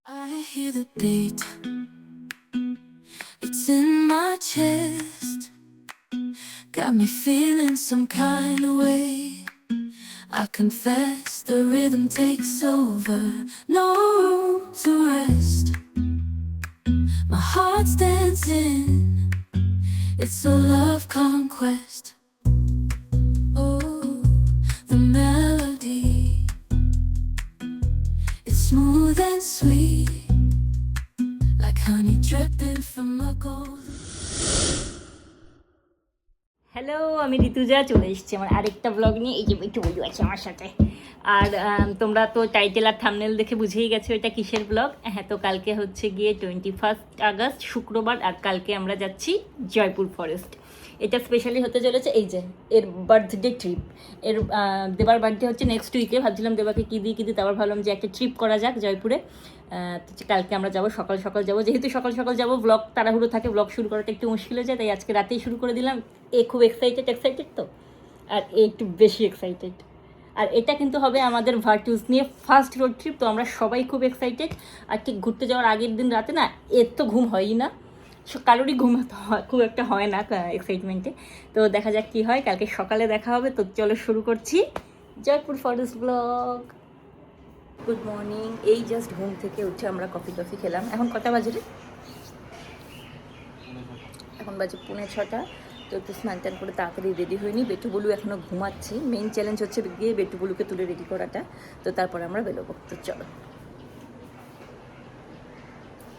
I hear the beat, it's in my chest, got me feeling some kind of way. I confess the rhythm takes over, no room to rest. My heart's dancing, it's a love conquest. Oh, the melody, it's smooth and sweet, like honey dripping from a gold. Hello, আমি ঋতুজা চলে এসেছি আমার আরেকটা blog নিয়ে। এই যে একটু বলি আছে আমার সাথে। আর তোমরা তো টাইটেল আর থাম্বনেল দেখে বুঝেই গেছো এটা কিসের ব্লগ। হ্যাঁ, তো কালকে হচ্ছে গিয়ে 21 আগস্ট শুক্রবার, আর কালকে আমরা যাচ্ছি জয়পুর ফরেস্ট। এটা স্পেশালি হতে চলেছে এই যে এর বার্থডে ট্রিপ। এর দেবার বার্থডে হচ্ছে নেক্সট উইকে। ভাবছিলাম দেবাকে কী দিই তারপর ভাবলাম যে একটা ট্রিপ করা যাক জয়পুরে। তো কালকে আমরা যাবো, সকাল সকাল যাবো। যেহেতু সকাল সকাল যাবো, ব্লগ তাড়াহুড়ো থাকে, ব্লগ শুরু করাটা একটু মুশকিল হয়ে যায়, তাই আজকে রাতেই শুরু করে দিলাম। এ খুব এক্সাইটেড তো, আর এ একটু বেশি এক্সাইটেড। আর এটা কিন্তু হবে আমাদের ভার্টুস নিয়ে ফার্স্ট রোড ট্রিপ, তো আমরা সবাই খুব এক্সাইটেড। আর ঠিক ঘুরতে যাওয়ার আগের দিন রাতে না এর তো ঘুম হয়ই না, কারোরই ঘুম খুব একটা হয় না এক্সাইটমেন্টে। তো দেখা যাক কী হয়, কালকে সকালে দেখা হবে। তো চলো শুরু করছি Jaipur forest blog. Good morning. এই জাস্ট ঘুম থেকে উঠে আমরা কফি খেলাম। এখন কটা বাজে রে? এখন বাজে 6:45। তো একটু স্নান টান করে তাড়াতাড়ি রেডি হয়নি। বেটু বলু এখনও ঘুমাচ্ছি। মেইন চ্যালেঞ্জ হচ্ছে গিয়ে বেটু বলুকে তুলে রেডি করাটা। তো তারপরে আমরা বেরোবো। তো চলো,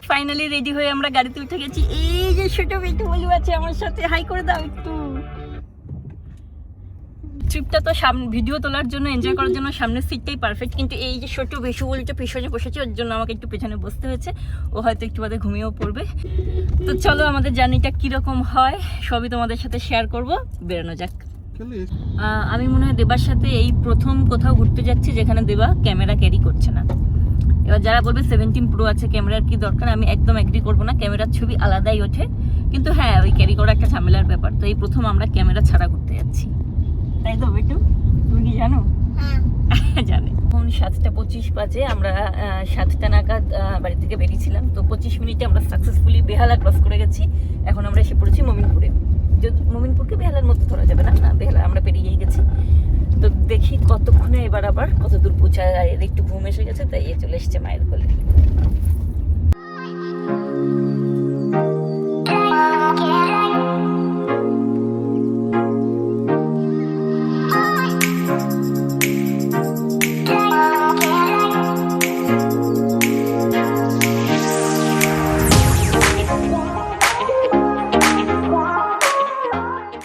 ফাইনালি রেডি হয়ে আমরা গাড়িতে উঠে গেছি। এই যে ছোট বেটু বলু আছে আমার সাথে, হাই করে দাও একটু। ট্রিপটা তো সামনে ভিডিও তোলার জন্য, এনজয় করার জন্য সামনের সিটটাই পারফেক্ট, কিন্তু এই যে ছোট বেশু বলটা পেছনে বসেছে, ওর জন্য আমাকে একটু পেছনে বসতে হয়েছে। ও হয়তো একটু বাদে ঘুমিয়েও পড়বে। তো চলো আমাদের জার্নিটা কীরকম হয় সবই তোমাদের সাথে শেয়ার করব। বেরোনো যাক। আমি মনে হয় দেবার সাথে এই প্রথম কোথাও ঘুরতে যাচ্ছি যেখানে দেবা ক্যামেরা ক্যারি করছে না। এবার যারা বলবে 17 প্রো আছে, ক্যামেরার কি দরকার, আমি একদম এগ্রি করবো না। ক্যামেরার ছবি আলাদাই ওঠে, কিন্তু হ্যাঁ ওই ক্যারি করা একটা ঝামেলার ব্যাপার। তো এই প্রথম আমরা ক্যামেরা ছাড়া ঘুরতে যাচ্ছি, তাই তো বেটু? তুমি কি জানো? জানে। এখন 7:25 বাজে। আমরা 7টা নাগাদ বাড়ি থেকে বেরিয়েছিলাম। তো 25 মিনিটে আমরা সাকসেসফুলি বেহালা ক্রস করে গেছি। এখন আমরা এসে পড়েছি মোমিনপুরে। যদি মোমিনপুরকে বেহালার মধ্যে ধরা যাবে না, না বেহালা আমরা পেরিয়েই গেছি। তো দেখি কতক্ষণে এবার আবার কত দূর পৌঁছায়। একটু ঘুম এসে গেছে, তাই চলে এসছে মায়ের কোলে।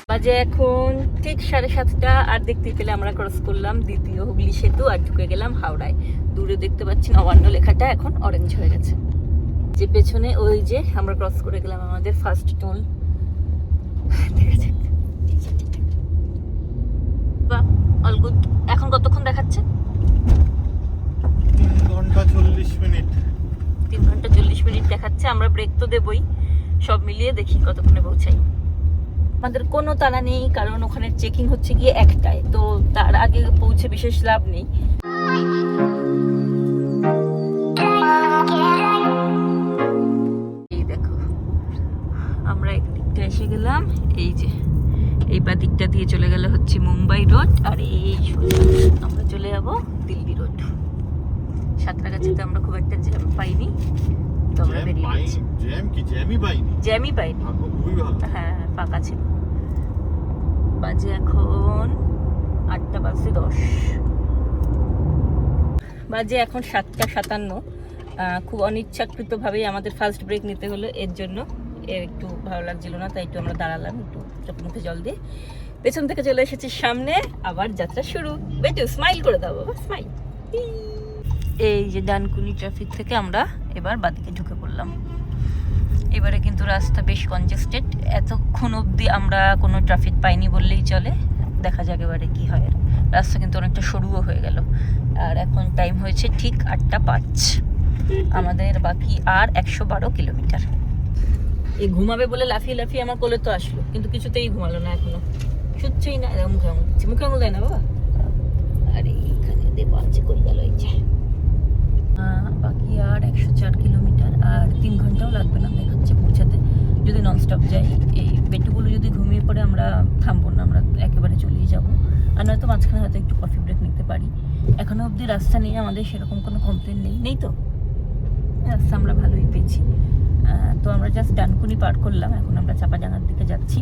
বাজে এখন ঠিক 7:30। আর দেখতেই পেলে আমরা ক্রস করলাম দ্বিতীয় হুগলি সেতু আর ঢুকে গেলাম হাওড়ায়। দূরে দেখতে পাচ্ছি নবান্ন লেখাটা এখন অরেঞ্জ হয়ে গেছে। যে পেছনে ওই যে আমরা ক্রস করে গেলাম আমাদের ফার্স্ট টোল। দেখা যাক। বাহ, অল গুড। এখন কতক্ষণ দেখাচ্ছে? 3 ঘন্টা 40 মিনিট। 3 ঘন্টা 40 মিনিট দেখাচ্ছে। আমরা ব্রেক তো দেবই। সব মিলিয়ে দেখি কতক্ষণে পৌঁছাই। আমাদের কোনো তাড়া নেই, কারণ ওখানে চেকিং হচ্ছে গিয়ে 1টায়। তো তার আগে পৌঁছে বিশেষ লাভ নেই। এই দেখো আমরা একদিকটা এসে গেলাম। এই যে এই দিকটা দিয়ে চলে গেলে হচ্ছে মুম্বাই রোড, আর এই আমরা চলে যাবো দিল্লি রোড। সাঁতরাগাছিতে আমরা খুব একটা জ্যাম পাইনি, তো আমরা বেরিয়ে গেছি। জ্যামই পাইনি। হ্যাঁ, ফাঁকা ছিল। বাজে এখন 8:10 বাজে এখন 7:57। খুব অনিচ্ছাকৃতভাবেই আমাদের ফার্স্ট ব্রেক নিতে হলো। এর জন্য এর একটু ভালো লাগছিল না, তাই একটু আমরা দাঁড়ালাম, একটু চোখ মুখে জল দিয়ে। পেছন থেকে চলে এসেছি সামনে, আবার যাত্রা শুরু। বেটু স্মাইল করে দাও বাবা, স্মাইল। এই যে ডানকুনি ট্রাফিক থেকে আমরা এবার বাদিকে ঢুকে পড়লাম। এবারে কিন্তু রাস্তা বেশ কনজেস্টেড। এতক্ষণ অবধি আমরা কোনো ট্রাফিক পাইনি বললেই চলে। দেখা যাক এবারে কি হয়। রাস্তা কিন্তু অনেকটা সরুও হয়ে গেল। আর এখন টাইম হয়েছে ঠিক 8:05। আমাদের বাকি আর 112 কিলোমিটার। এই ঘুমাবে বলে লাফিয়ে লাফিয়ে আমার কোলে তো আসলো, কিন্তু কিছুতেই ঘুমালো না, এখনো শুচ্ছেই না। মুখে আঙুল দিচ্ছে, মুখে আঙুল দেয় না বাবা। আরে এখানে দেবো আছে, কই গেল? এই যে বাকি আর 104 কিলোমিটার, আর 3 ঘন্টাও লাগবে না দেখাচ্ছে পৌঁছাতে, যদি ননস্টপ যাই। এই পেটুগুলো যদি ঘুমিয়ে পড়ে আমরা থামবো না, আমরা একেবারে চলেই যাব। আর নয়তো মাঝখানে হয়তো একটু কফি ব্রেক নিতে পারি। এখনো অবধি রাস্তা নিয়ে আমাদের সেরকম কোনো কমপ্লেন নেই তো, রাস্তা আমরা ভালোই পেয়েছি। তো আমরা জাস্ট ডানকুনি পার করলাম, এখন আমরা চাপাডাঙ্গার দিকে যাচ্ছি।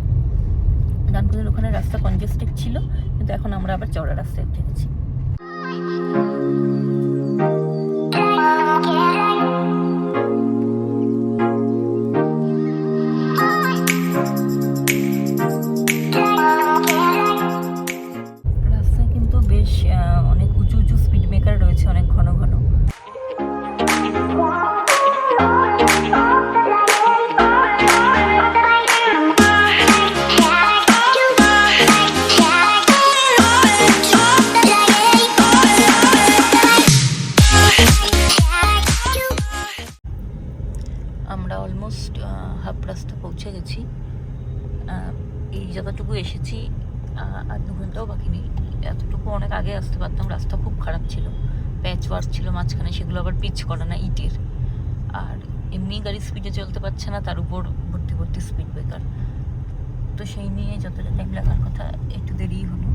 ডানকুনির ওখানে রাস্তা কনজেস্টেড ছিল, কিন্তু এখন আমরা আবার চওড়া রাস্তায় উঠে গেছি। রাস্তায় কিন্তু বেশ অনেক উঁচু উঁচু স্পিড ব্রেকার রয়েছে, অনেক ঘন ঘন। আমরা অলমোস্ট হাফ রাস্তা পৌঁছে গেছি। এই যতটুকু এসেছি আর 2 ঘন্টাও বাকি নেই। এতটুকু অনেক আগে আসতে পারতাম, রাস্তা খুব খারাপ ছিল, প্যাচ ওয়ার্ক ছিল মাঝখানে, সেগুলো আবার পিচ করা না, ইটের। আর এমনি গাড়ি স্পিডে চলতে পারছে না, তার উপর ভর্তি ভর্তি স্পিড ব্রেকার। তো সেই নিয়ে যতটা টাইম লাগার কথা একটু দেরি হলো।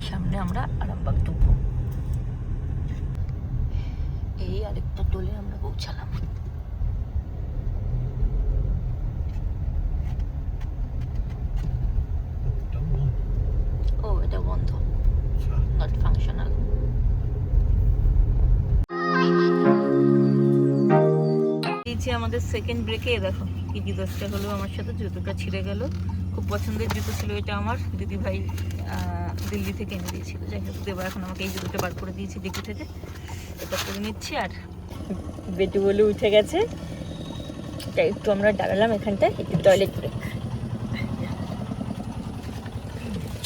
সামনে আমরা আরামবাগ ঢুকবো। এই আরেকটা টোলে আমরা পৌঁছালাম। ও, এটা বন্ধ, নট ফাংশনাল। আমাদের সেকেন্ড ব্রেকে দেখো কি ডিজাস্টার হলো আমার সাথে, জুতোটা ছিঁড়ে গেল। খুব পছন্দের জুতো ছিল এটা, আমার দিদি ভাই দিল্লি থেকে এনে দিয়েছিল। যাই হোক, দেবা এখন আমাকে এই জুতোটা বার করে দিয়েছি ডিকি থেকে, এটা করে নিচ্ছি। আর বেটু বলে উঠে গেছে, এটা একটু আমরা দাঁড়ালাম এখানটায়, একটু টয়লেট ব্রেক।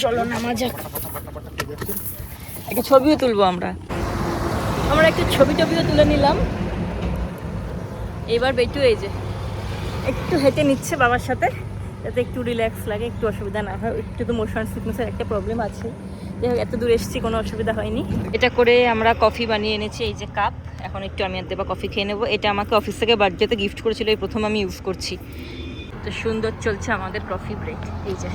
চলো নামা যাক, একটা ছবিও তুলবো আমরা একটা ছবিও তুলে নিলাম। এবার বেটু এই যে একটু হেঁটে নিচ্ছে বাবার সাথে, যাতে একটু রিল্যাক্স লাগে, একটু অসুবিধা না হয়। একটু তো মোশন সিকনেসের একটা প্রবলেম আছে, যাই হোক এত দূর এসেছি, কোনো অসুবিধা হয়নি। এটা করে আমরা কফি বানিয়ে এনেছি, এই যে কাপ। এখন একটু আমি আর দেবা কফি খেয়ে নেবো। এটা আমাকে অফিস থেকে বার্থডেতে গিফট করেছিল, এই প্রথম আমি ইউজ করছি। তো সুন্দর চলছে আমাদের কফি ব্রেক। এই যে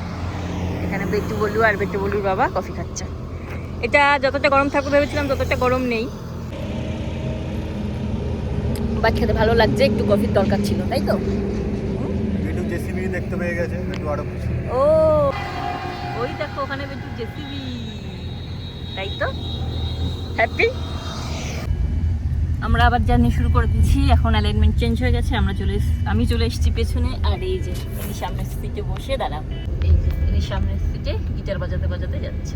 এখানে বেটু বলু আর বেটু বলুর বাবা কফি খাচ্ছে। এটা যতটা গরম থাকবে ভেবেছিলাম, ততটা গরম নেই, বাট খেতে ভালো লাগছে। একটু কফির দরকার ছিল, তাই তো? বেটু জেসিবি দেখতে পেয়ে গেছে, বেটু আরো খুশি। ও, ওই দেখো ওখানে বেটু জেসিবি, তাই তো? হ্যাপি। আমরা আবার জার্নি শুরু করে দিয়েছি। এখন অ্যালাইনমেন্ট চেঞ্জ হয়ে গেছে, আমি চলে এসেছি পেছনে। আর এই যে ইনি সামনের সিটে বসে দাঁড়াবো, এই যে ইনি সামনের সিটে গিটার বাজাতে বাজাতে যাচ্ছে।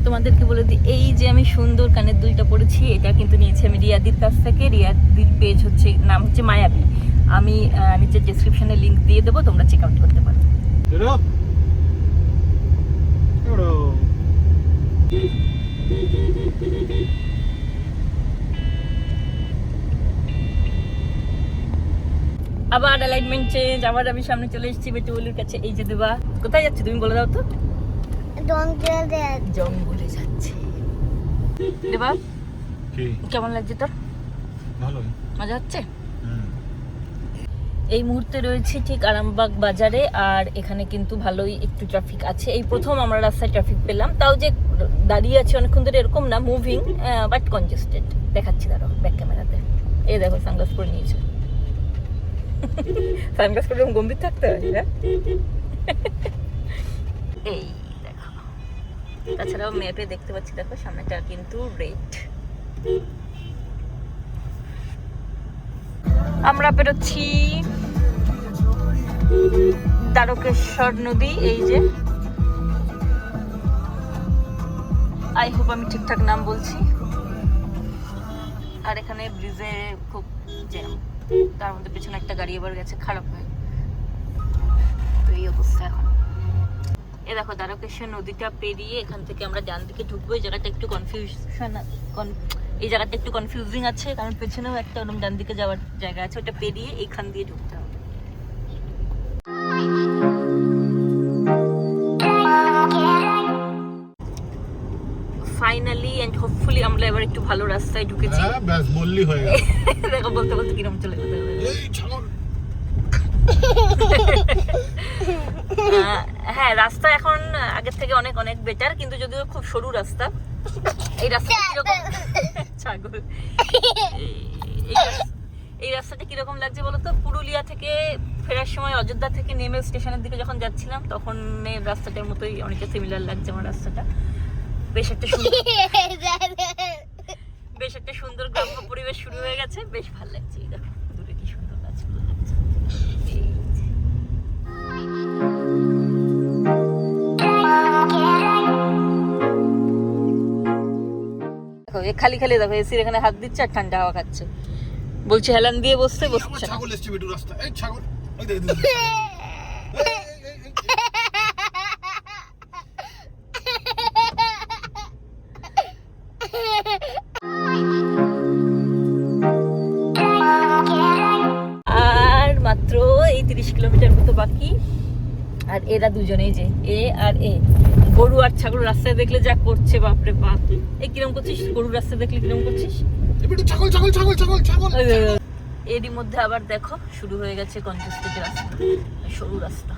তোমাদেরকে বলে দিই, এই যে আমি সুন্দর কানের দুলটা পরেছি, এটা কিন্তু নিয়েছি আমি রিয়াদির কাছ থেকে। রিয়াদির পেজ হচ্ছে, নাম হচ্ছে মায়াবী। আমি নিচের ডেসক্রিপশনে লিঙ্ক দিয়ে দেবো, তোমরা চেক আউট করতে পারো। আবার অ্যালাইনমেন্ট চেঞ্জ, আবার আমি সামনে চলে এসেছি বেটুবলির কাছে। এই যে দেবা, কোথায় যাচ্ছে তুমি বলে দাও তো? জঙ্গলে যাচ্ছে। দেবা, কেমন লাগছে তোর? ভালোই, মজা হচ্ছে। এই মুহূর্তে রয়েছে ঠিক আরামবাগ বাজারে, আর এখানে কিন্তু ভালোই একটু ট্রাফিক আছে। এই প্রথম আমরা রাস্তায় ট্রাফিক পেলাম, তাও যে দাঁড়িয়ে আছে অনেকক্ষণ ধরে এরকম না, মুভিং বাট কনজেস্টেড। দেখাচ্ছি দাঁড়াও ব্যাক ক্যামেরাতে। এই দেখো সানগ্লাস পরে নিয়েছে। সানগ্লাস পরে গম্ভীর থাকতে হয়, হ্যাঁ? এই দেখো, তাছাড়াও ম্যাপে দেখতে পাচ্ছি, দেখো সামনেটা কিন্তু রেড। আমরা পেরোচ্ছি দ্বারকেশ্বর নদী। এই যে, আই হোপ আমি ঠিকঠাক নাম বলছি। আর এখানে ব্রিজে খুব জ্যাম, তার মধ্যে পেছনে একটা গাড়ি এবার গেছে খারাপ হয়ে। তো এই অবস্থা এখন। এ দেখো দ্বারকেশ্বর নদীটা পেরিয়ে এখান থেকে আমরা ডান দিকে ঢুকবো। এই জায়গাটা একটু কনফিউজিং আছে, কারণ পেছনেও একটা ওরকম ডান দিকে যাওয়ার জায়গা আছে, ওটা পেরিয়ে এইখান দিয়ে ঢুকতে হবে। ফাইনালি অ্যান্ড হোপফুলি সাকসেসফুলি আমরা এবার একটু ভালো রাস্তায় ঢুকেছি। হ্যাঁ ব্যাস বললি হয়ে গেল। দেখো বলতে বলতে কিরম চলে গেল। এই ছাগল। হ্যাঁ, রাস্তা এখন আগের থেকে অনেক অনেক বেটার, কিন্তু যদিও খুব সরু রাস্তা। এই রাস্তা কিরকম ছাগল এই রাস্তাটা কিরকম লাগছে বলতো? পুরুলিয়া থেকে ফেরার সময় অযোধ্যা থেকে নেমে স্টেশনের দিকে যখন যাচ্ছিলাম তখন রাস্তাটার মতোই অনেকটা সিমিলার লাগছে আমার রাস্তাটা। বেশ একটা সুন্দর গ্রাম্য পরিবেশ শুরু হয়ে গেছে, বেশ ভালো লাগছে। এই দেখো দূরে কি সুন্দর গাছগুলো লাগছে। এই যে। দেখো খালি খালি দেখো এসির এখানে হাত দিচ্ছে আর ঠান্ডা হাওয়া খাচ্ছে। বলছে হেলান দিয়ে বসতে বসছে না। ছাগল এসছে বেটু রাস্তা। এই ছাগল। ওই দেখ। আর মাত্র এই 30 কিলোমিটার মতো বাকি। আর এরা দুজনেই যে এ আর এ গরু আর ছাগল রাস্তায় দেখলে যা করছে, বাপরে বাপ। এই কিরম করছিস? গরু রাস্তায় দেখলে কিরম করছিস? বেটু ছাগল ছাগল ছাগল ছাগল ছাগল। এরই মধ্যে আবার দেখো শুরু হয়ে গেছে কনজেস্টেড রাস্তা, সরু রাস্তা।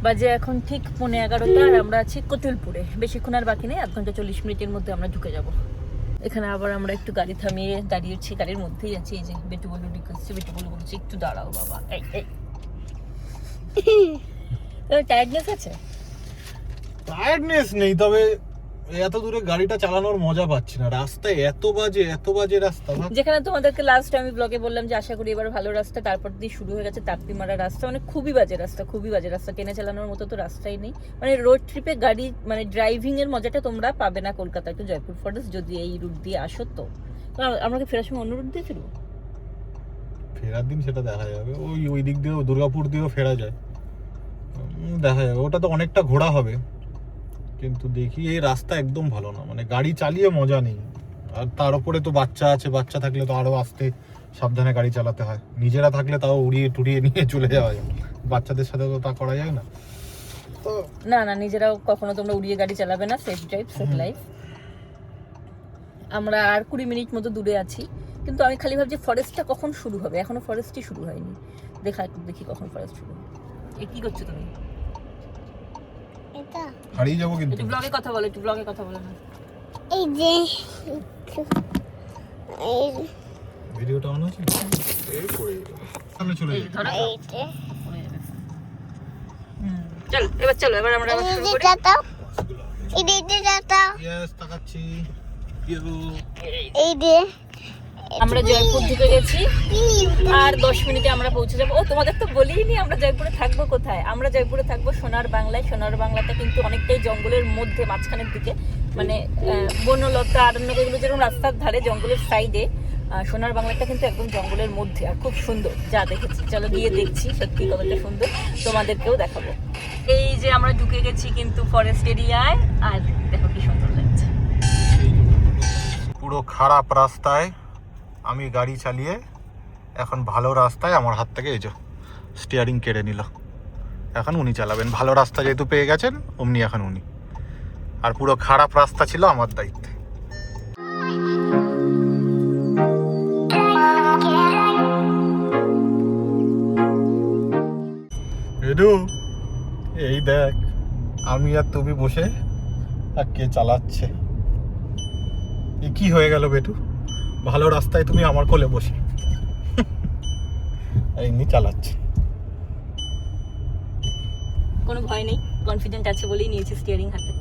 বাজে এখন ঠিক 11:15 আর আমরা আছি কতুলপুরে। বেশিক্ষণ আর বাকি নেই, 1 ঘন্টা 40 মিনিটের মধ্যে আমরা ঢুকে যাব। এখানে আবার আমরা একটু গাড়ি থামিয়ে দাঁড়িয়েছি, গাড়ির মধ্যেই আছি। এই যে বেটু বলে রিকোয়েস্ট, বেটু বলে বলছি একটু দাঁড়াও বাবা। এই টায়ার্ডনেস আছে? টায়ার্ডনেস নেই, তবে এত দূরে গাড়িটা চালানোর মজা পাচ্ছি না। রাস্তায় এত বাজে রাস্তা। যেখানে তোমাদেরকে লাস্ট আমি ব্লগে বললাম যে আশা করি এবার ভালো রাস্তা, তারপর দিয়ে শুরু হয়ে গেছে তাপ্তি মারা রাস্তা। মানে খুবই বাজে রাস্তা, টেনে চালানোর মতো তো রাস্তাই নেই। মানে রোড ট্রিপে গাড়ি মানে ড্রাইভিং এর মজাটা তোমরা পাবে না কলকাতা টু জয়পুর ফরেস্ট যদি এই রুট দিয়ে আসো। তো আমরা কি ফেরার সময় অন্য রুট দিয়ে ফিরবো? ফেরার দিন সেটা দেখা যাবে। ওই দিক দিয়েও দুর্গাপুর দিয়েও ফেরা যায়, দেখা যাবে। ওটা তো অনেকটা ঘোরা হবে, কিন্তু দেখি এই রাস্তা একদম ভালো না। মানে গাড়ি চালিয়ে মজা নেই। আর তার উপরে তো বাচ্চা আছে, বাচ্চা থাকলে তো আরো আস্তে সাবধানে গাড়ি চালাতে হয়। নিজেরা থাকলে তাও উড়িয়ে টুড়িয়ে নিয়ে চলে যাওয়া যায়, বাচ্চাদের সাথে তো তা করা যায় না। তো না নিজেরাও কখনো তোমরা উড়িয়ে গাড়ি চালাবে না। Safe drive, safe life. আমরা আর 20 মিনিট মতো দূরে আছি, কিন্তু আমি খালি ভাবছি ফরেস্টটা কখন শুরু হবে। এখনো ফরেস্টই শুরু হয়নি। দেখি কখন ফরেস্ট শুরু হবে। এ কি করছো তুমি? এটা হারিয়ে যাবো কিন্তু। একটু ব্লগে কথা বলো, না। এই যে এই ভিডিওটা অন আছে? এই পড়ে গেল। সামনে চলে যাই। ধরো এইটা চলো এবার আমরা আবার শুরু করি। দাও এই দাও ইয়েস, তাকাচ্ছি। এই যে আমরা জয়পুর ঢুকে গেছি আর 10 মিনিটে আমরা পৌঁছে যাবো। ও তোমাদের তো বলিনি আমরা জয়পুরে থাকবো কোথায়। আমরা জয়পুরে থাকবো সোনার বাংলায়। সোনার বাংলাটা কিন্তু অনেকটাই জঙ্গলের মধ্যে, মাঝখানের দিকে। মানে বনলতা আরণ্য এগুলো যেরকম রাস্তার ধারে জঙ্গলের সাইডে, সোনার বাংলাটা কিন্তু একদম জঙ্গলের মধ্যে আর খুব সুন্দর। যা দেখেছি, চলো গিয়ে দেখছি সত্যি কতটা সুন্দর, তোমাদেরকেও দেখাবো। এই যে আমরা ঢুকে গেছি কিন্তু ফরেস্ট এরিয়ায়, আর দেখো কি সুন্দর লাগছে। পুরো খারাপ রাস্তায় আমি গাড়ি চালিয়ে এখন ভালো রাস্তায় আমার হাত থেকে এই যে স্টিয়ারিং কেড়ে নিল। এখন উনি চালাবেন। ভালো রাস্তা যেহেতু পেয়ে গেছেন অমনি এখন উনি। আর পুরো খারাপ রাস্তা ছিল আমার দায়িত্বে। এই দেখ, আমি আর তুমি বসে আর কে চালাচ্ছে। এ কি হয়ে গেল বেটু? ভালো রাস্তায় তুমি আমার কোলে বসে এমনি চালাচ্ছে। কোনো ভয় নেই, কনফিডেন্ট আছে বলেই নিয়েছি স্টিয়ারিং হাতে।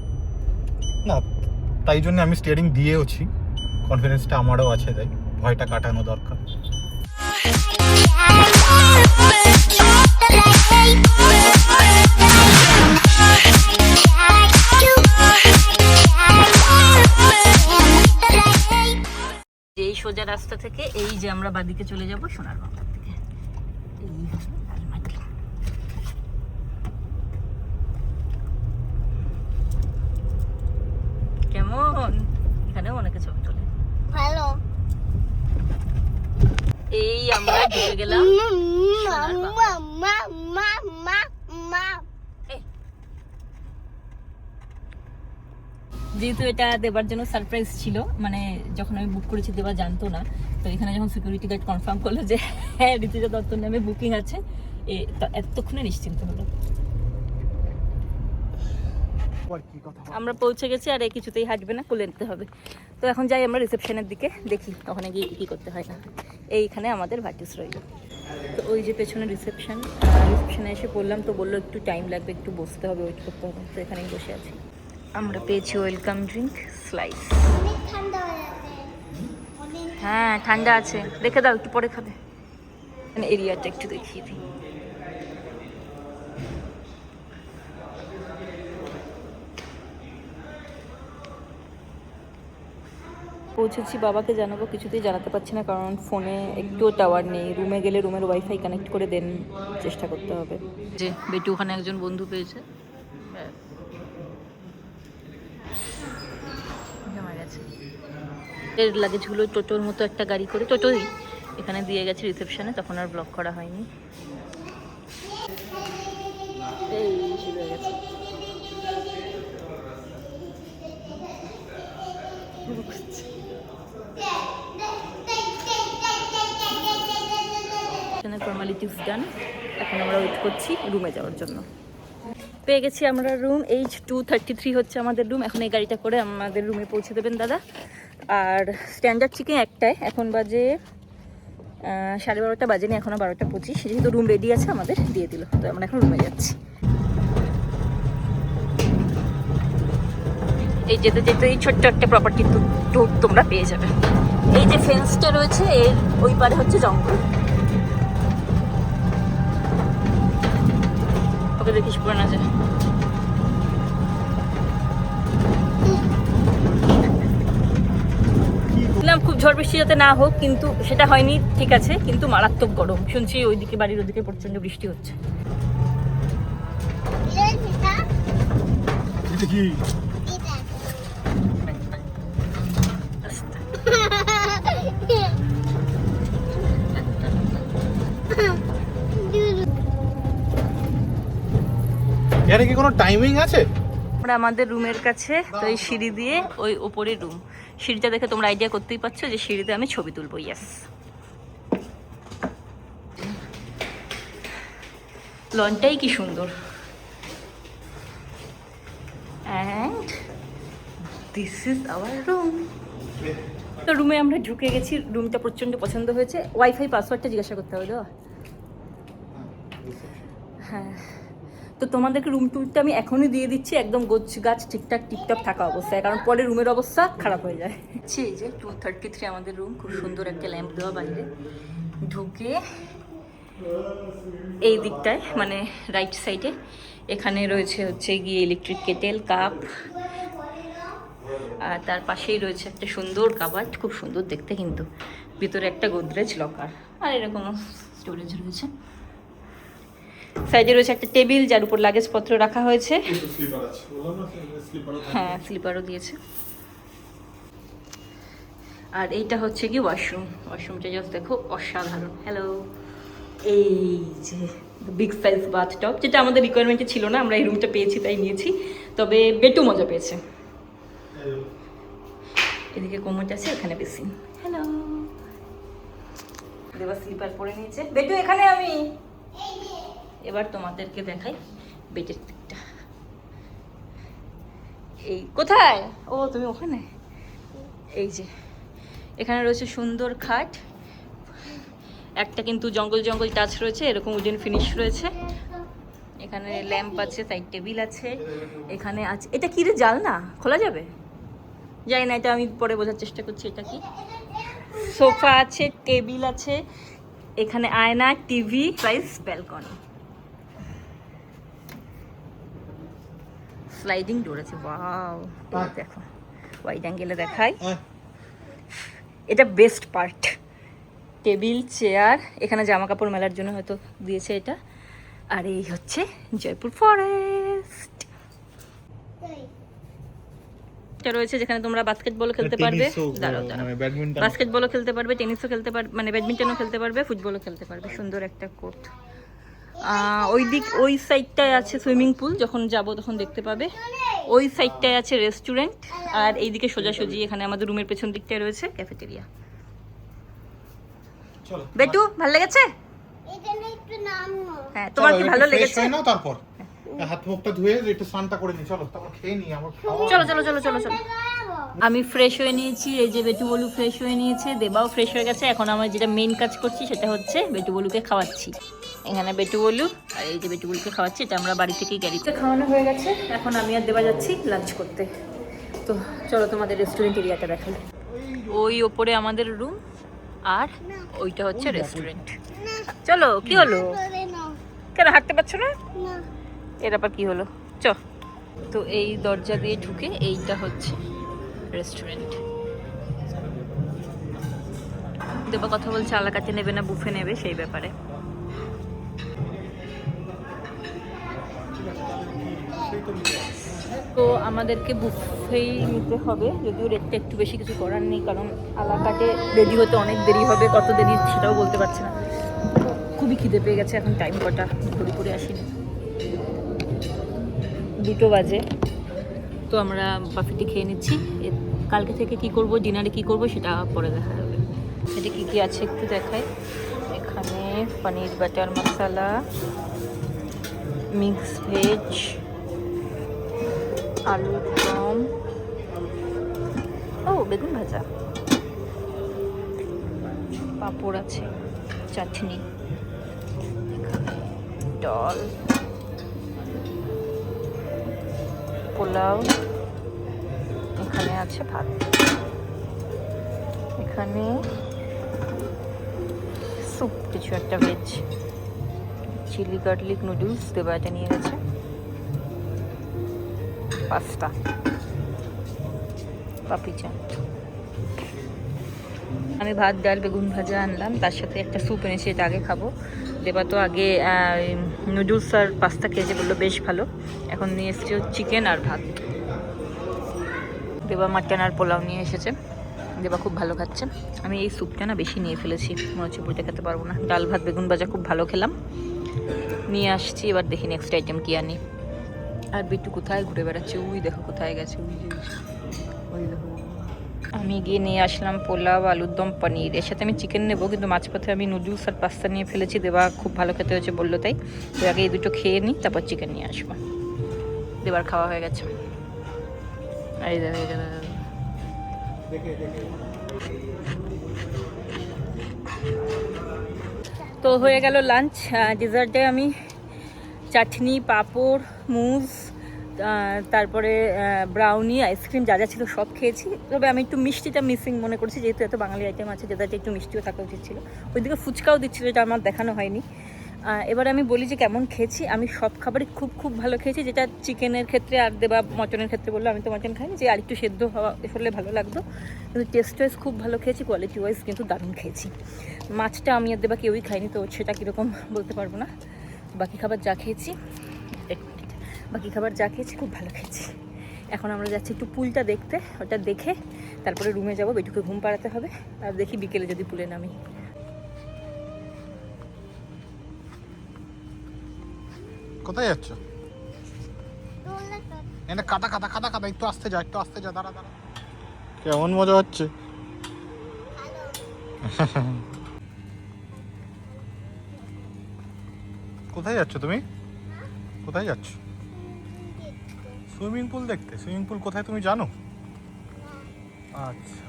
না, তাই জন্য আমি স্টিয়ারিং দিয়েওছি। কনফিডেন্সটা আমারও আছে, তাই ভয়টা কাটানো দরকার। এই সোজা রাস্তা থেকে এই যে আমরা বাদিকে চলে যাব সোনার বাংলার দিকে। কেমন? এখানেও অনেকে ছবি তোলে। ভালো। এই আমরা ঢুকে গেলাম সোনার বাংলা। যেহেতু এটা দেবার জন্য সারপ্রাইজ ছিল, মানে যখন আমি বুক করেছি দেবা জানতো না, তো এখানে যখন সিকিউরিটি গার্ড কনফার্ম করলো যে হ্যাঁ ঋতুজা দত্তর নামে বুকিং আছে, এতক্ষণে নিশ্চিন্ত হলো। আমরা পৌঁছে গেছি, আর এই কিছুতেই হাঁটবে না, কোলে নিতে হবে। তো এখন যাই আমরা রিসেপশনের দিকে, দেখি ওখানে গিয়ে কী করতে হয় না। এইখানে আমাদের ভার্টিস রইল। তো ওই যে পেছনে রিসেপশনে এসে বললাম, তো বললো একটু টাইম লাগবে, একটু বসতে হবে, ওয়েট করতে হবে। তো এখানেই বসে আছি। আমরা পেয়েছি ওয়েলকাম ড্রিঙ্ক স্লাইস। অনেক ঠান্ডা হয়ে আছে অনেক। হ্যাঁ ঠান্ডা আছে, রেখে দাও, একটু পরে খাবে। মানে এরিয়াটা একটু দেখিয়ে দিই। পৌঁছেছি, বাবাকে জানাবো, কিছুতেই জানাতে পারছি না কারণ ফোনে একটুও টাওয়ার নেই। রুমে গেলে রুমের ওয়াইফাই কানেক্ট করে দেন চেষ্টা করতে হবে। যে বেটু ওখানে একজন বন্ধু পেয়েছে, এর লাগেজগুলো টোটোর মতো একটা গাড়ি করে, টোটোই এখানে দিয়ে গেছে রিসেপশনে, তখন আর ব্লক করা হয়নি। এই শুরু হয়ে গেছে। ফর্মালিটিস ডান, এখন আমরা ওয়েট করছি রুমে যাওয়ার জন্য। পেয়ে গেছি আমরা রুম, H233 হচ্ছে আমাদের রুম। এখন এই গাড়িটা করে আমাদের রুমে পৌঁছে দেবেন দাদা। আর স্ট্যান্ডার্ড চিকেন একটায়, এখন বাজে 12:30 বাজেনি, এখনও 12:25। যেহেতু রুম রেডি আছে আমাদের দিয়ে দিল, তো আমরা এখন রুমে যাচ্ছি। এই যেতে যেতে এই ছোট্ট একটা প্রপার্টি ট্যুর তোমরা পেয়ে যাবে। এই যে ফেন্সটা রয়েছে, এর ওই পারে হচ্ছে জঙ্গল। ওকে দেখিস পড়ে না যায়। খুব ঝড় বৃষ্টি যাতে না হোক, কিন্তু সেটা হয়নি, ঠিক আছে, কিন্তু মারাত্মক গরম। শুনছি ওইদিকে বাড়ির ওদিকে প্রচন্ড বৃষ্টি হচ্ছে। এর কি কোনো টাইমিং আছে? আমরা আমাদের রুমের কাছে, তো এই সিঁড়ি দিয়ে ওই ওপরের রুম। সিঁড়িটা দেখে তোমরা আইডিয়া করতেই পারছো যে সিঁড়িতে আমি ছবি তুলবো। ইয়াস, লনটাই কি সুন্দর। And this is our room. তো রুমে আমরা ঢুকে গেছি, রুমটা প্রচণ্ড পছন্দ হয়েছে। ওয়াইফাই পাসওয়ার্ডটা জিজ্ঞাসা করতে হবে তো। হ্যাঁ, তো তোমাদেরকে রুম টুরটা আমি এখনই দিয়ে দিচ্ছি, একদম গোছ গাছ ঠিকঠাক টিপটপ থাকা অবস্থায়, কারণ পরে রুমের অবস্থা খারাপ হয়ে যায়। এই যে 233 আমাদের রুম, খুব সুন্দর একটা ল্যাম্প দেওয়া বাইরে। ঢুকে এই দিকটায় মানে রাইট সাইডে এখানে রয়েছে হচ্ছে গিয়ে ইলেকট্রিক কেটেল, কাপ, আর তার পাশেই রয়েছে একটা সুন্দর কাবার্ড, খুব সুন্দর দেখতে, কিন্তু ভিতরে একটা গোদরেজ লকার, আর এরকম স্টোরেজ রয়েছে। সাইডে রয়েছে একটা টেবিল যার উপর লাগেজপত্র রাখা হয়েছে। হ্যাঁ, স্লিপারও দিয়েছে। আর এইটা হচ্ছে কি ওয়াশরুম। ওয়াশরুমটা জাস্ট দেখো, অসাধারণ। হ্যালো, এই যে বিগ সাইজ বাথটব, যেটা আমাদের রিকোয়ারমেন্টে ছিল না, আমরা এই রুমটা পেয়েছি তাই নিয়েছি। তবে বেটু মজা পেয়েছে। এদিকে কোমোট আছে, এখানে বেসিন। হ্যালো, দেবা স্লিপার পরে নিয়েছে। বেটু এখানে আমি এবার তোমাদেরকে দেখাই বেডের দিকটা। এই কোথায়? ও তুমি ওখানে। এই যে এখানে রয়েছে সুন্দর খাট, একটা কিন্তু জঙ্গল জঙ্গল টাচ রয়েছে, এরকম উডেন ফিনিশ রয়েছে। এখানে ল্যাম্প আছে, সাইড টেবিল আছে, এখানে আছে। এটা কি রে, জাল না খোলা যাবে? জানি না, এটা আমি পরে বোঝার চেষ্টা করছি এটা কি। সোফা আছে, টেবিল আছে, এখানে আয়না, TV, price balcony, sliding door আছে। ওয়াও, দেখো ওয়াইড অ্যাঙ্গেলে দেখাই, এটা বেস্ট পার্ট। টেবিল, চেয়ার, এখানে জামা কাপড় মেলার জন্য হয়তো দিয়েছে এটা। আর এই হচ্ছে জয়পুর ফরেস্ট। এটা রয়েছে যেখানে তোমরা বাস্কেটবল খেলতে পারবে, বাস্কেটবলও খেলতে পারবে, টেনিসও খেলতে পারবে, মানে ব্যাডমিন্টনও খেলতে পারবে, ফুটবলও খেলতে পারবে। সুন্দর একটা কোর্ট। ওই সাইডটায় আছে সুইমিং পুল, যখন যাব তখন দেখতে পাবে। ওই সাইডটায় আছে রেস্টুরেন্ট, আর এইদিকে সোজাসুজি এখানে আমাদের রুমের পেছন দিকটায় রয়েছে ক্যাফেটেরিয়া। চলো বেটু ভালো লেগেছে? এখানে একটু নামো। হ্যাঁ, তোমার কি ভালো লেগেছে? না তারপর হাত মুখটা ধুয়ে একটু স্নানটা করে নি, চলো তারপর খেয়ে নি। আমার চলো চলো চলো চলো চলো। আমি ফ্রেশ হয়ে নিয়েছি, এই যে বেটু বলু ফ্রেশ হয়ে নিয়েছে, দেবাও ফ্রেশ হয়ে গেছে। এখন আমার যেটা মেইন কাজ করছি সেটা হচ্ছে বেটু বলুকে খাওয়াচ্ছি। এখানে বেটু বলু আর এই যে বেটু বলুকে খাওয়াচ্ছি, এটা আমরা বাড়ি থেকেই গাড়িতে খাওয়ানো হয়ে গেছে। এখন আমি আর দেবা যাচ্ছি লাঞ্চ করতে। তো চলো তোমাদের রেস্টুরেন্ট এরিয়াটা দেখাই। ওই ওপরে আমাদের রুম আর ওইটা হচ্ছে রেস্টুরেন্ট। চলো, কি হলো? ধরে নাও। কেন হাঁটতে পারছো না? না। এর আবার কি হলো? চ। তো এই দরজা দিয়ে ঢুকে এইটা হচ্ছে রেস্টুরেন্ট। দেবা কথা বলছে আলাকাতে নেবে না বুফে নেবে, সেই ব্যাপারে। তো আমাদেরকে বুফেই নিতে হবে, যদিও রেটটা একটু বেশি, কিছু করার নেই, কারণ আলাকাটে রেডি হতে অনেক দেরি হবে। কত দেরি সেটাও বলতে পারছি না। তো খুবই খিদে পেয়ে গেছে। এখন টাইম কটা, ঘুরে ঘুরে আসিনি, 2 বাজে। তো আমরা বাফেটি খেয়ে নিচ্ছি। কালকে থেকে কি করব, ডিনারে কি করব সেটা পরে দেখা যাবে। এটা কি কি আছে একটু দেখাই। এখানে পনির বাটার মশলা, মিক্স ভেজ, আলুর দম, ও বেগুন ভাজা, পাঁপড় আছে, চাটনি, এখানে ডাল, পোলাও, এখানে আছে ভাত, এখানে স্যুপ কিছু একটা ভেজ, চিলি গার্লিক নুডলস দেবা এটা নিয়ে গেছে, পাস্তা, পাপড়ি চাট। আমি ভাত ডাল বেগুন ভাজা আনলাম, তার সাথে একটা স্যুপ এনেছি, এটা আগে খাবো। দেবা তো আগে নুডলস আর পাস্তা খেয়েছে, বললো বেশ ভালো। এখন নিয়ে এসেছে চিকেন আর ভাত। দেবা মাটন আর পোলাও নিয়ে এসেছে, দেবা খুব ভালো খাচ্ছে। আমি এই স্যুপটা না বেশি নিয়ে ফেলেছি, মনে হচ্ছে পুরোটা খেতে পারবো না। ডাল ভাত বেগুন ভাজা খুব ভালো খেলাম, নিয়ে আসছি। এবার দেখি নেক্সট আইটেম কি আনি। আর বিট্টু কোথায় ঘুরে বেড়াচ্ছে, ওই দেখো কোথায় গেছে, ওই দেখো। আমি গিয়ে নিয়ে আসলাম পোলাও, আলুর দম, পনির। এর সাথে আমি চিকেন নেবো, কিন্তু মাঝপথে আমি নুডলস আর পাস্তা নিয়ে ফেলেছি। দেবা খুব ভালো খেতে হয়েছে বললো, তাই তো আগে এই দুটো খেয়ে নিই, তারপর চিকেন নিয়ে আসবো। দেবার খাওয়া হয়ে গেছে। আর এই দেখো, তো হয়ে গেল লাঞ্চ। ডেজার্টে আমি চাটনি, পাঁপড়, মুজ, তারপরে ব্রাউনি, আইসক্রিম, যা যা ছিল সব খেয়েছি। তবে আমি একটু মিষ্টিটা মিসিং মনে করছি, যেহেতু এত বাঙালি আইটেম আছে, যেটাতে একটু মিষ্টিও থাকা উচিত ছিল। ওইদিকে ফুচকাও দিচ্ছিল, যেটা আমার দেখানো হয়নি। এবার আমি বলি যে কেমন খেয়েছি। আমি সব খাবারই খুব খুব ভালো খেয়েছি, যেটা চিকেনের ক্ষেত্রে আর দেবা মটনের ক্ষেত্রে বললো, আমি তো মটন খাইনি, যে আর একটু সেদ্ধ হওয়া হলে ভালো লাগতো। কিন্তু টেস্ট ওয়াইজ খুব ভালো খেয়েছি, কোয়ালিটি ওয়াইজ কিন্তু দারুণ খেয়েছি। মাছটা আমি আর দেবা কেউই খাইনি, তো সেটা কীরকম বলতে পারবো না। বাকি খাবার যা খেয়েছি খুব ভালো খেয়েছি। এখন আমরা যাচ্ছি একটু পুলটা দেখতে, ওটা দেখে তারপরে রুমে যাবো। বেটুকে ঘুম পাড়াতে হবে, আর দেখি বিকেলে যদি পুলে নামি। কোথায় যাচ্ছ? এনে কাদা কাদা কাদা কাদা, একটু আসতে যা, একটু আসতে যা, দাঁড়া দাঁড়া। কেমন মজা হচ্ছে? কোথায় যাচ্ছ তুমি? কোথায় যাচ্ছ? সুইমিং পুল দেখতে। সুইমিং পুল কোথায় তুমি জানো? আচ্ছা,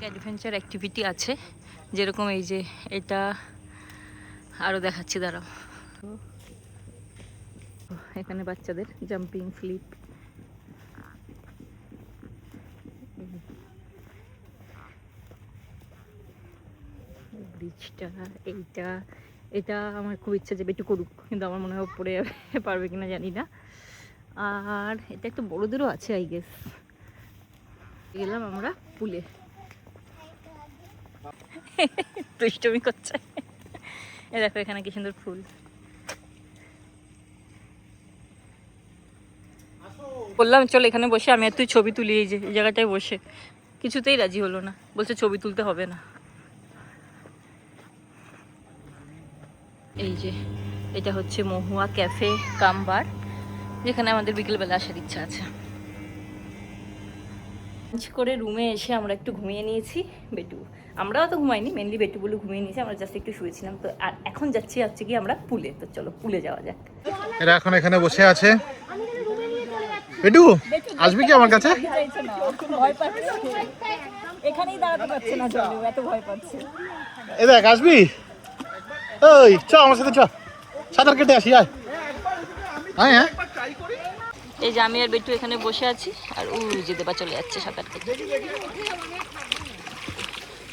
অ্যাডভেঞ্চার অ্যাক্টিভিটি আছে, যেরকম এই যে এটা আরও দেখাচ্ছি, দাঁড়াও। এখানে বাচ্চাদের জাম্পিং ফ্লিপ, ব্রিজটা, এটা আমার খুব ইচ্ছা যে একটু করুক, কিন্তু আমার মনে হয় পড়ে যাবে, পারবে কিনা জানি না। আর এটা একটু বড়দেরও আছে আই গেস। গেলাম আমরা পুলে, দুষ্টুমি করছে। এ দেখো এখানে কি সুন্দর ফুল। বললাম চল এখানে বসে আমি আর তুই ছবি তুলি, এই যে এই জায়গাটায় বসে। কিছুতেই রাজি হলো না, বলছে ছবি তুলতে হবে না। এই যে এটা হচ্ছে মহুয়া ক্যাফে কাম বার। যেখানে আমাদের বিকেলবেলা আসার ইচ্ছা আছে। লাঞ্চ করে রুমে এসে আমরা একটু ঘুমিয়ে নিয়েছি। বেটু, আমরাও তো ঘুমাইনি, মেনলি বেটু বলে ঘুমিয়ে নিয়েছি, আমরা জাস্ট একটু শুয়েছিলাম। তো আর এখন যাচ্ছি কি আমরা পুলে। তো চলো পুলে যাওয়া যাক। এরা এখন এখানে বসে আছে। বেটু আসবি কি আমার কাছে? এখানেই দাঁড়াতে পারছে না, চলো, এত ভয় পাচ্ছে। এ দেখ আসবি, ওই চ আমার সাথে চ, সাঁতার কেটে আসি আয়। হ্যাঁ হ্যাঁ, এই যে আমি আর বেটু এখানে বসে আছি, আর যে দেবা চলে যাচ্ছে সাঁতার কেটে।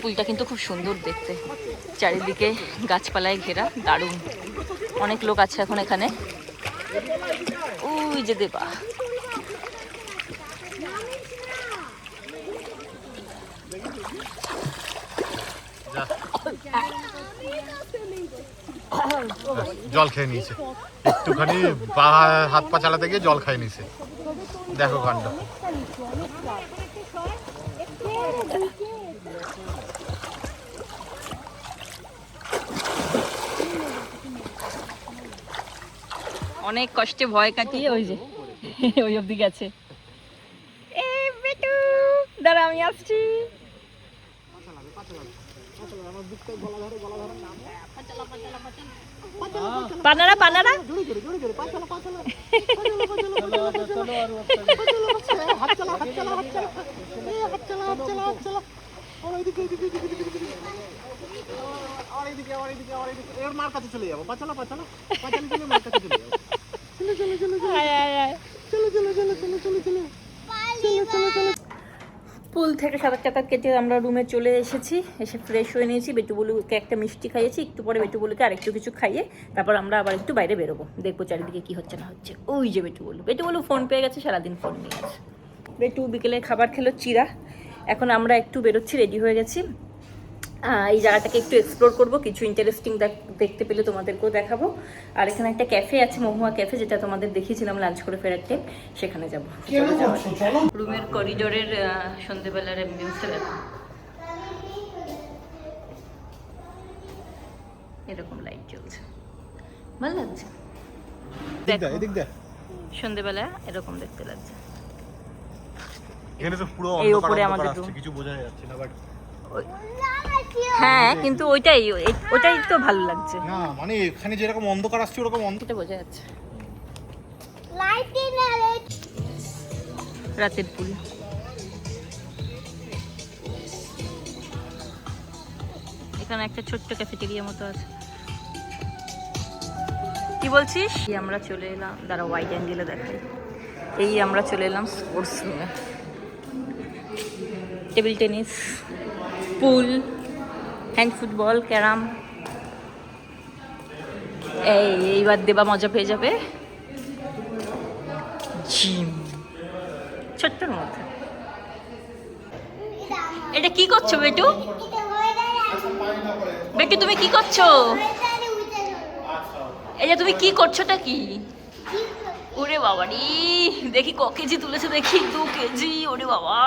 পুলটা কিন্তু খুব সুন্দর দেখতে, চারিদিকে গাছপালায় ঘেরা, দারুণ। অনেক লোক আছে এখন এখানে। ওই যে দেবা, জল খেয়ে নিয়েছে একটুখানি, হাত পা চালাতে গিয়ে জল খাই নিয়েছে। দেখো কাণ্ড। অনেক কষ্টে ভয় কাটিয়ে ওই যে ওই অব্দি গেছে। এ বেটু দাঁড়া, আমি আসছি। পানারা পানারা, মার কাছে চলে যাবো, পাচালা পাচালা পাচালি চলে মার কাছে চলে যাবো। পুল থেকে সাঁতার টাতার কেটে আমরা রুমে চলে এসেছি, এসে ফ্রেশ হয়ে নিয়েছি। বেটুবলুকে একটা মিষ্টি খাইয়েছি, একটু পরে বেটুবলুকে আরেকটু কিছু খাইয়ে তারপর আমরা আবার একটু বাইরে বেরোবো, দেখবো চারিদিকে কি হচ্ছে না হচ্ছে। ওই যে বেটুবলু ফোন পেয়ে গেছে, সারাদিন ফোন নিয়ে আছে। বেটু বিকেলে খাবার খেলো চিরা। এখন আমরা একটু বেরোচ্ছি, রেডি হয়ে গেছি। এই জায়গাটাকে একটু এক্সপ্লোর করবো, কিছু ইন্টারেস্টিং দেখতে পেলে তোমাদেরকেও দেখাবো। আর এখানে একটা ক্যাফে আছে, মহুয়া ক্যাফে, যেটা তোমাদের দেখিয়েছিলাম লাঞ্চ করে ফেরার টাইম, সেখানে যাবো। রুমের করিডোরের সন্ধ্যেবেলার অ্যাম্বিয়েন্সটা দেখো, এরকম লাইট জ্বলছে, ভালো লাগছে। সন্ধ্যেবেলা এরকম দেখতে লাগছে। এখানে তো পুরো এই অন্ধকার ওপরে অন্ধকার আমাদের আসছে, কিছু বোঝা যাচ্ছে না, বাট হ্যাঁ, কিন্তু ওইটাই তো ভালো লাগছে। না মানে এখানে যেরকম অন্ধকার আসছে ওরকম এটা বোঝা যাচ্ছে। লাইটিং রাতের পুল, এখানে একটা ছোট্ট ক্যাফেটেরিয়া মতো আছে। কি বলছিস? আমরা চলে এলাম, দাঁড়া ওয়াইড অ্যাঙ্গেলে দেখাই। এই আমরা চলে এলাম স্পোর্টস রুমে, টেবিল টেনিস, পুল, হ্যান্ড ফুটবল, ক্যারাম। এইবার দেবা মজা পেয়ে যাবে। জিম ছোট্টর মধ্যে। এটা কি করছো বেটু? বেটু তুমি কি করছো? এই যে তুমি কি করছোটা কি? ওরে বাবা রে, দেখি ক কেজি তুলেছে, দেখি 2 কেজি। ওরে বাবা,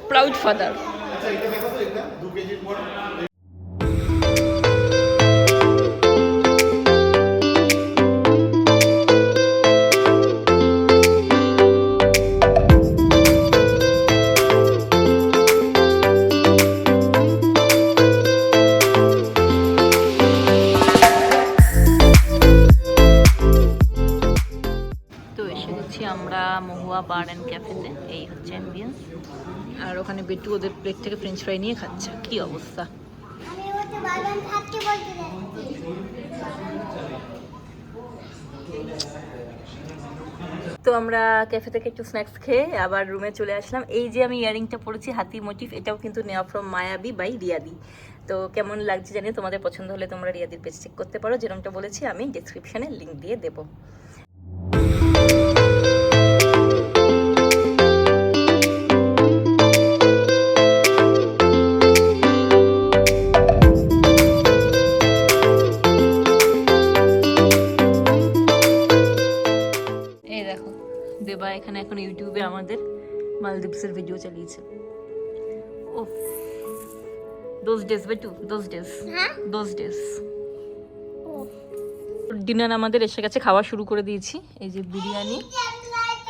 প্রাউড ফাদার। আমরা মহুয়া বার অ্যান্ড ক্যাফেতে, এই হচ্ছে অ্যাম্বিয়েন্স। আর ওখানে বেটু ওদের প্লেট থেকে ফ্রেঞ্চ ফ্রাই নিয়ে খাচ্ছে, কি অবস্থা। আমি ওতে বাদাম থাকতে বলতে তো আমরা ক্যাফে থেকে একটু স্ন্যাক্স খেয়ে আবার রুমে চলে আসলাম। এই যে আমি ইয়ারিংটা পরেছি হাতি মোটিভ, এটাও কিন্তু নেওয়া ফ্রম মায়াবী বাই রিয়াদি। তো কেমন লাগছে জানি, তোমাদের পছন্দ হলে তোমরা রিয়াদির পেজ চেক করতে পারো, যেরকমটা বলেছি আমি ডেসক্রিপশনে লিঙ্ক দিয়ে দেবো। দেবা এখানে এখন ইউটিউবে আমাদের মালদ্বীপসের ভিডিও চালিয়েছে। ও দোজ ডেজ বেটু, those days, those days. Dinner আমাদের এসে গেছে, খাওয়া শুরু করে দিয়েছি। এই যে বিরিয়ানি,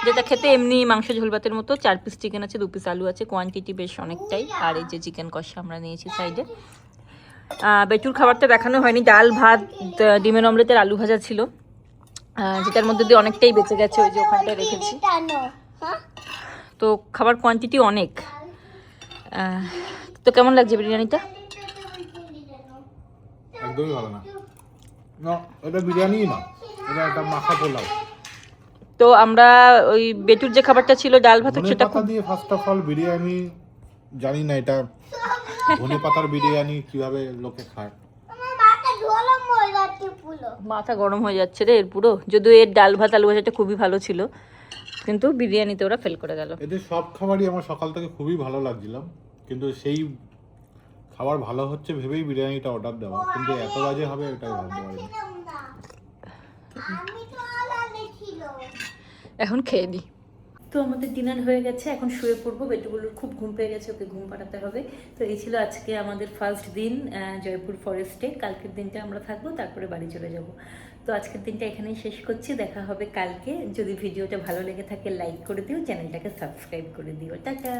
যেটা খেতে এমনি মাংস ঝোল ভাতের মতো। 4 পিস চিকেন আছে, 2 পিস আলু আছে, কোয়ান্টিটি বেশ অনেকটাই। আর এই যে চিকেন কষা আমরা নিয়েছি সাইডে। বেটুর খাবারটা দেখানো হয়নি, ডাল ভাত ডিমের অমলেটের আলু ভাজা ছিল, যেটার মধ্যে দিয়ে অনেকটাই বেঁচে গেছে, ওই যে ওখানটায় রেখেছি। তো খাবার কোয়ান্টিটি অনেক। তো কেমন লাগছে বিরিয়ানিটা? একদমই ভালো না, না এটা বিরিয়ানি না, এটা একটা মাখা পোলাও। তো আমরা ওই বেটুর যে খাবারটা ছিল ডাল ভাত, সেটা ধনে পাতা দিয়ে ফার্স্ট অফ অল বিরিয়ানি, জানি না এটা ধনে পাতার বিরিয়ানি কিভাবে লোকে খায়। আমার মাথা ঝোলম হয়ে যাচ্ছে পুরো। মাথা গরম হয়ে যাচ্ছে রে এর পুরো। যদিও এর ডাল ভাত আলু ভাজাটা খুবই ভালো ছিল, কিন্তু বিরিয়ানিতে ওরা ফেল করে গেল। এদের সব খাবারই আমার সকাল থেকে খুবই ভালো লাগছিলাম, কিন্তু সেই খাবার ভালো হচ্ছে ভেবেই বিরিয়ানিটা অর্ডার দেওয়া, কিন্তু এত বাজে হবে এটাই ভাবতে পারিনি। আমি তো আলাদা ছিল। এখন খেয়ে দিই। তো আমাদের ডিনার হয়ে গেছে, এখন শুয়ে পড়বো। বেটুগুলোর খুব ঘুম পেয়ে গেছে, ওকে ঘুম পাড়াতে হবে। তো এই ছিল আজকে আমাদের ফার্স্ট দিন জয়পুর ফরেস্টে। কালকের দিনটা আমরা থাকবো, তারপরে বাড়ি চলে যাব। তো আজকের দিনটা এখানেই শেষ করছি, দেখা হবে কালকে। যদি ভিডিওটা ভালো লেগে থাকে লাইক করে দিও, চ্যানেলটাকে সাবস্ক্রাইব করে দিও। টাটা।